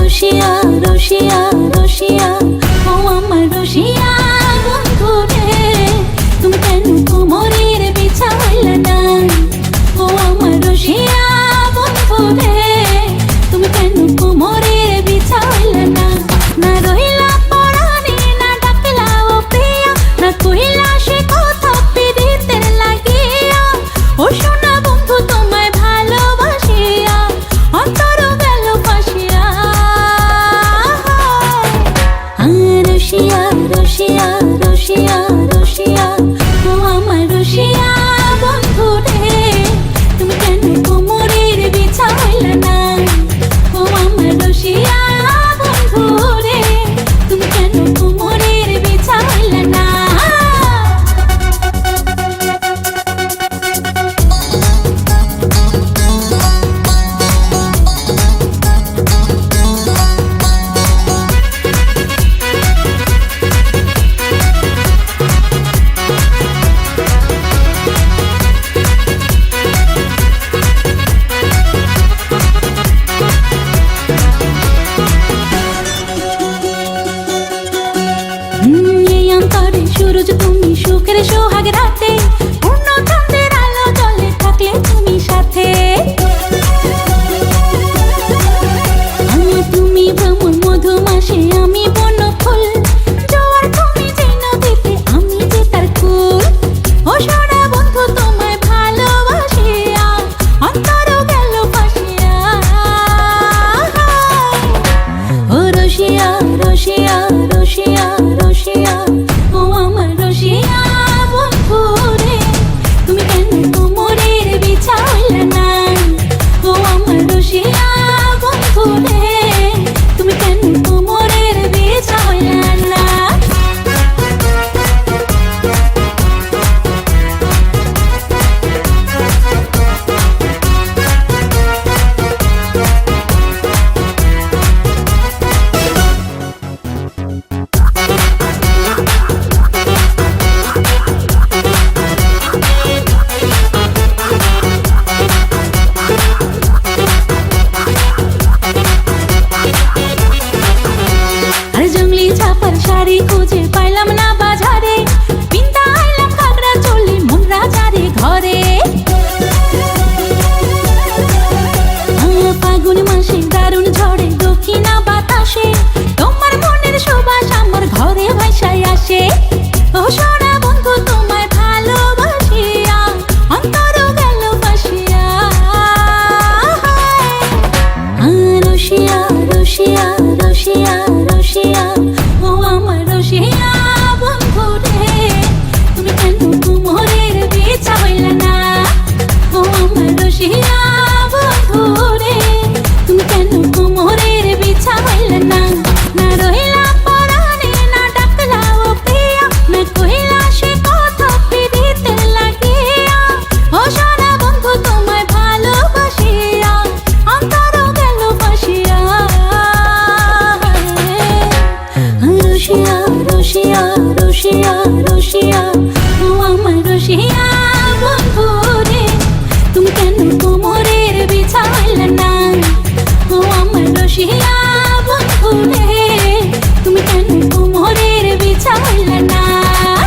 রসিয়া রসিয়া রসিয়া ও আমার রসিয়া বন্ধু রে তুমি কেন কোমরের বিছাইলা না ও আমার রসিয়া বন্ধু রে তুমি কেন কোমরের বিছাইলা না না রহিলা পরাণে না ডাকলা ও প্রিয়া না কহিলা সে কথা পিরিতের লাগিয়া ও সোনা বন্ধু তোমায় ভালোবাসিয়া অন্তর গেল ফাঁসিয়া রসিয়া রসিয়া রসিয়া রসিয়া ও আমার রসিয়া বন্ধু রে তুমি কেন কোমরের বিছাইলা না ও আমার রসিয়া বন্ধু রে তুমি কেন কোমরের বিছাইলা না এই অন্তরে সূরজ তুমি সুখের সোহাগ রাতে পূর্ণ চন্দ্রের আলো জলে থাকলে তুমি সাথে তুমি ভ্রমণ মধুমাসে আমি বন্য ফুল জোয়ার তুমি যে নদীতে আমি যে তার কুল ও সোনা বন্ধু তোমায় ভালোবাসিয়া অন্তর গেল ফাঁসিয়া ও রসিয়া রসিয়া রসিয়া রসিয়া ও আমার রসিয়া বন্ধু রে তুমি কেন কোমরের বিছাইলা না ও আমার রসিয়া বন্ধু রে তুমি কেন কোমরের বিছাইলা না জঙ্গলি ছাপার শাড়ি খুঁজে পাইলাম না বাজারে পিন্তা আইলাম ঘাগরা চলি মন রাজারে ঘরে ফাগুন মাসে দারুণ ঝড়ে দক্ষিণা বাতাসে তোমার মনের সুবাস আমার ঘরে ভাইসাই আসে ও সোনা বন্ধু তোমায় ভালোবাসিয়া অন্তর গেল ফাঁসিয়া রসিয়া রসিয়া রসিয়া রসিয়া ও আমার রসিয়া বন্ধু রে তুমি কেন কোমরের বিছাইলা না ও আমার রসিয়া বন্ধু রে তুমি কেন কোমরের বিছাইলা না না রহিলা পরাণে না ডাকলা ও প্রিয়া না কহিলা সে কথা পিরিতের লাগিয়া ও সোনা বন্ধু তোমায় ভালোবাসিয়া অন্তর গেল ফাঁসিয়া রসিয়া রসিয়া রসিয়া রসিয়া